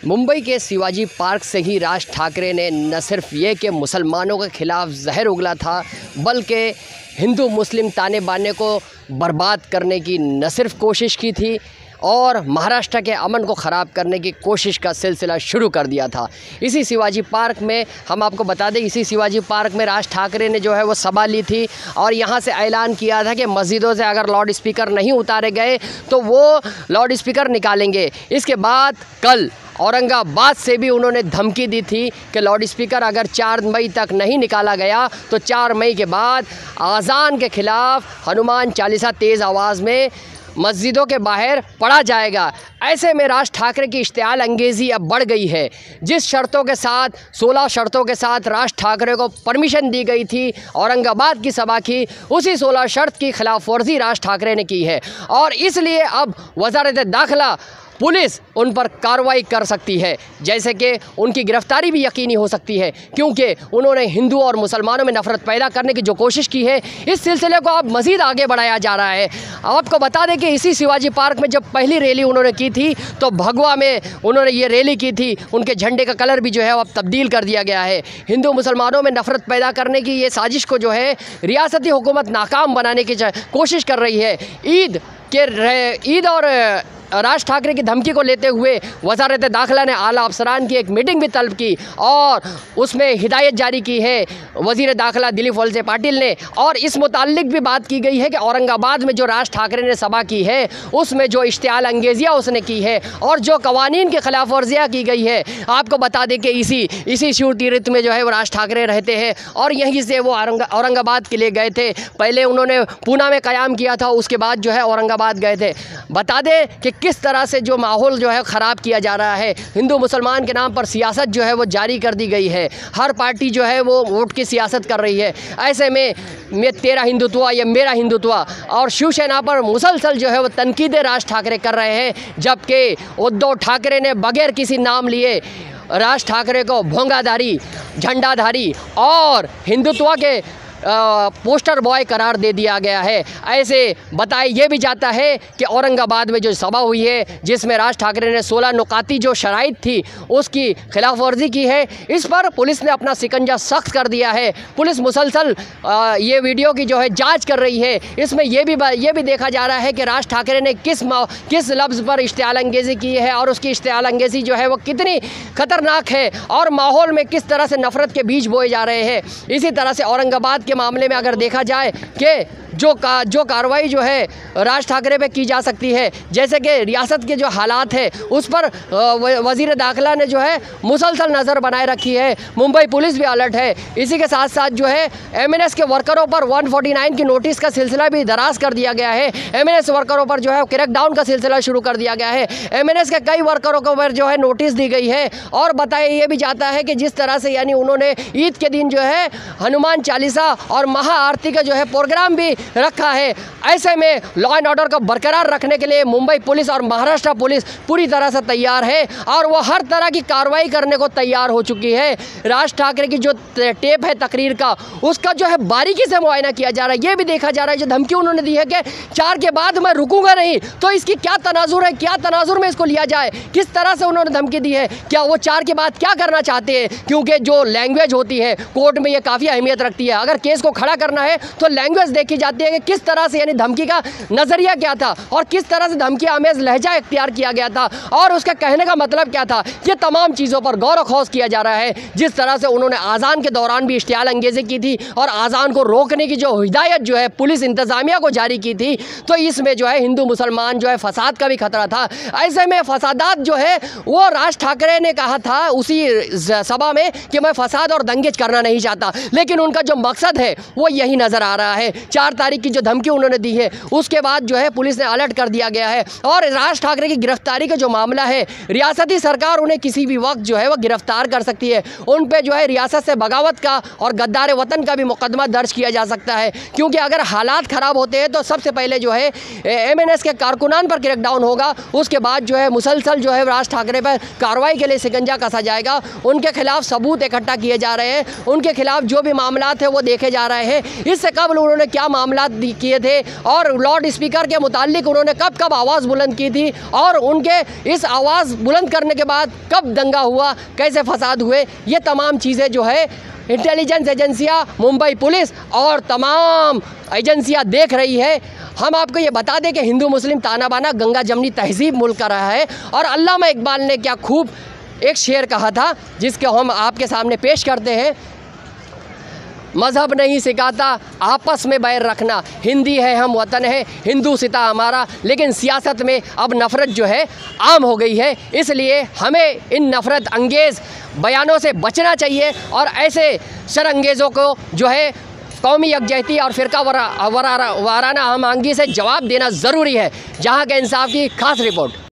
मुंबई के शिवाजी पार्क से ही राज ठाकरे ने न सिर्फ ये कि मुसलमानों के खिलाफ जहर उगला था, बल्कि हिंदू मुस्लिम ताने बाने को बर्बाद करने की न सिर्फ कोशिश की थी और महाराष्ट्र के अमन को ख़राब करने की कोशिश का सिलसिला शुरू कर दिया था। इसी शिवाजी पार्क में हम आपको बता दें, इसी शिवाजी पार्क में राज ठाकरे ने जो है वो सभा ली थी और यहाँ से ऐलान किया था कि मस्जिदों से अगर लाउड स्पीकर नहीं उतारे गए तो वो लाउड स्पीकर निकालेंगे। इसके बाद कल औरंगाबाद से भी उन्होंने धमकी दी थी कि लाउड स्पीकर अगर 4 मई तक नहीं निकाला गया तो 4 मई के बाद आज़ान के ख़िलाफ़ हनुमान चालीसा तेज़ आवाज़ में मस्जिदों के बाहर पढ़ा जाएगा। ऐसे में राज ठाकरे की इश्तियाल अंगेज़ी अब बढ़ गई है। जिस शर्तों के साथ 16 शर्तों के साथ राज ठाकरे को परमिशन दी गई थी औरंगाबाद की सभा की, उसी 16 शर्त की खिलाफ वर्जी राज ठाकरे ने की है और इसलिए अब वज़ारत दाखिला पुलिस उन पर कार्रवाई कर सकती है, जैसे कि उनकी गिरफ्तारी भी यकीनी हो सकती है, क्योंकि उन्होंने हिंदू और मुसलमानों में नफ़रत पैदा करने की जो कोशिश की है, इस सिलसिले को अब मज़ीद आगे बढ़ाया जा रहा है। आपको बता दें कि इसी शिवाजी पार्क में जब पहली रैली उन्होंने की थी तो भगवा में उन्होंने ये रैली की थी। उनके झंडे का कलर भी जो है अब तब्दील कर दिया गया है। हिंदू मुसलमानों में नफ़रत पैदा करने की ये साजिश को जो है रियासती हुकूमत नाकाम बनाने की कोशिश कर रही है। ईद और राज ठाकरे की धमकी को लेते हुए वज़ारत दाखिला ने आला अफसरान की एक मीटिंग भी तलब की और उसमें हिदायत जारी की है वज़ीर दाखिला दिलीप वलसे पाटिल ने, और इस मुताल्लिक भी बात की गई है कि औरंगाबाद में जो राज ठाकरे ने सभा की है उसमें जो इश्तियाल अंगेज़ियाँ उसने की है और जो कवानीन की खिलाफ वर्जियाँ की गई है। आपको बता दें कि इसी शिव तीर्थ में जो है वो राज ठाकरे रहते हैं और यहीं से वो औरंगाबाद के लिए गए थे। पहले उन्होंने पूना में क़याम किया था, उसके बाद जो है औरंगाबाद गए थे। बता दें कि किस तरह से जो माहौल जो है ख़राब किया जा रहा है। हिंदू मुसलमान के नाम पर सियासत जो है वो जारी कर दी गई है। हर पार्टी जो है वो वोट की सियासत कर रही है। ऐसे में तेरा हिंदुत्व या मेरा हिंदुत्व और शिवसेना पर मुसलसल जो है वो तनकीदें राज ठाकरे कर रहे हैं, जबकि उद्धव ठाकरे ने बगैर किसी नाम लिए राज ठाकरे को भोंगाधारी, झंडाधारी और हिंदुत्व के पोस्टर बॉय करार दे दिया गया है। ऐसे बताया ये भी जाता है कि औरंगाबाद में जो सभा हुई है जिसमें राज ठाकरे ने 16 नुकाती जो शराइत थी उसकी खिलाफ वर्जी की है, इस पर पुलिस ने अपना शिकंजा सख्त कर दिया है। पुलिस मुसलसल ये वीडियो की जो है जांच कर रही है। इसमें ये भी देखा जा रहा है कि राज ठाकरे ने किस लफ्ज़ पर इश्तियाल अंगेज़ी की है और उसकी इश्तियाल अंगेज़ी जो है वो कितनी ख़तरनाक है और माहौल में किस तरह से नफ़रत के बीज बोए जा रहे हैं। इसी तरह से औरंगाबाद के मामले में अगर देखा जाए कि जो कार्रवाई जो है राज ठाकरे पे की जा सकती है, जैसे कि रियासत के जो हालात है उस पर वज़ीर दाखिला ने जो है मुसलसल नज़र बनाए रखी है। मुंबई पुलिस भी अलर्ट है। इसी के साथ साथ जो है एमएनएस के वर्करों पर 149 की नोटिस का सिलसिला भी दराज कर दिया गया है। एमएनएस वर्करों पर जो है क्रैकडाउन का सिलसिला शुरू कर दिया गया है। एमएनएस के कई वर्करों को पर जो है नोटिस दी गई है और बताया ये भी जाता है कि जिस तरह से यानी उन्होंने ईद के दिन जो है हनुमान चालीसा और महाआरती का जो है प्रोग्राम भी रखा है। ऐसे में लॉ एंड ऑर्डर को बरकरार रखने के लिए मुंबई पुलिस और महाराष्ट्र पुलिस पूरी तरह से तैयार है और वो हर तरह की कार्रवाई करने को तैयार हो चुकी है। राज ठाकरे की जो टेप है तकरीर का, उसका जो है बारीकी से मुआयना किया जा रहा है। ये भी देखा जा रहा है जो धमकी उन्होंने दी है कि 4 के बाद मैं रुकूंगा नहीं, तो इसकी क्या तनाजुर है, क्या तनाजुर में इसको लिया जाए, किस तरह से उन्होंने धमकी दी है, क्या वो 4 के बाद क्या करना चाहते हैं। क्योंकि जो लैंग्वेज होती है कोर्ट में ये काफ़ी अहमियत रखती है। अगर केस को खड़ा करना है तो लैंग्वेज देखी जाती है कि किस तरह से यानी धमकी का नजरिया क्या था और किस तरह से धमकी आमेज लहजा इख्तियार किया गया था और उसका कहने का मतलब क्या था। ये तमाम चीज़ों पर गौर खौज किया जा रहा है। जिस तरह से उन्होंने आज़ान के दौरान भी इश्तियाल अंगेज़ी की थी और आज़ान को रोकने की जो हिदायत जो है पुलिस इंतज़ामिया को जारी की थी, तो इसमें जो है हिंदू मुसलमान जो है फसाद का भी खतरा था। ऐसे में फसादात जो है वो राज ठाकरे ने कहा था उसी सभा में कि मैं फसाद और दंगेज करना नहीं चाहता, लेकिन उनका जो मकसद है वो यही नज़र आ रहा है। 4 तारीख की जो धमकी उन्होंने दी है उसके बाद जो है पुलिस ने अलर्ट कर दिया गया है और राज ठाकरे की गिरफ्तारी का जो मामला है, रियासती सरकार उन्हें किसी भी वक्त जो है वो गिरफ्तार कर सकती है। उन पे जो है रियासत से बगावत का और गद्दार वतन का भी मुकदमा दर्ज किया जा सकता है, क्योंकि अगर हालात ख़राब होते हैं तो सबसे पहले जो है एमएनएस के कारकुनान पर क्रैकडाउन होगा, उसके बाद जो है मुसलसल जो है राज ठाकरे पर कार्रवाई के लिए शिकंजा कसा जाएगा। उनके खिलाफ सबूत इकट्ठा किए जा रहे हैं, उनके खिलाफ जो भी मामला है वो देखे जा रहे हैं। इससे कबल उन्होंने क्या मामला हमला किए थे और लाउड स्पीकर के मुतालिक उन्होंने कब कब आवाज़ बुलंद की थी और उनके इस आवाज़ बुलंद करने के बाद कब दंगा हुआ, कैसे फसाद हुए, ये तमाम चीज़ें जो है इंटेलिजेंस एजेंसियाँ, मुंबई पुलिस और तमाम एजेंसियाँ देख रही है। हम आपको ये बता दें कि हिंदू मुस्लिम ताना बाना गंगा जमनी तहजीब मुल्क का रहा है और अल्लामा इकबाल ने क्या खूब एक शेर कहा था जिसके हम आपके सामने पेश करते हैं। मज़हब नहीं सिखाता आपस में बैर रखना, हिंदी है हम वतन है हिंदू सिता हमारा, लेकिन सियासत में अब नफ़रत जो है आम हो गई है, इसलिए हमें इन नफ़रत अंगेज़ बयानों से बचना चाहिए और ऐसे शरअंगेज़ों को जो है कौमी यकजहती और फ़िरका वाराना हम आंगी से जवाब देना ज़रूरी है। जहाँ के इंसाफ की खास रिपोर्ट।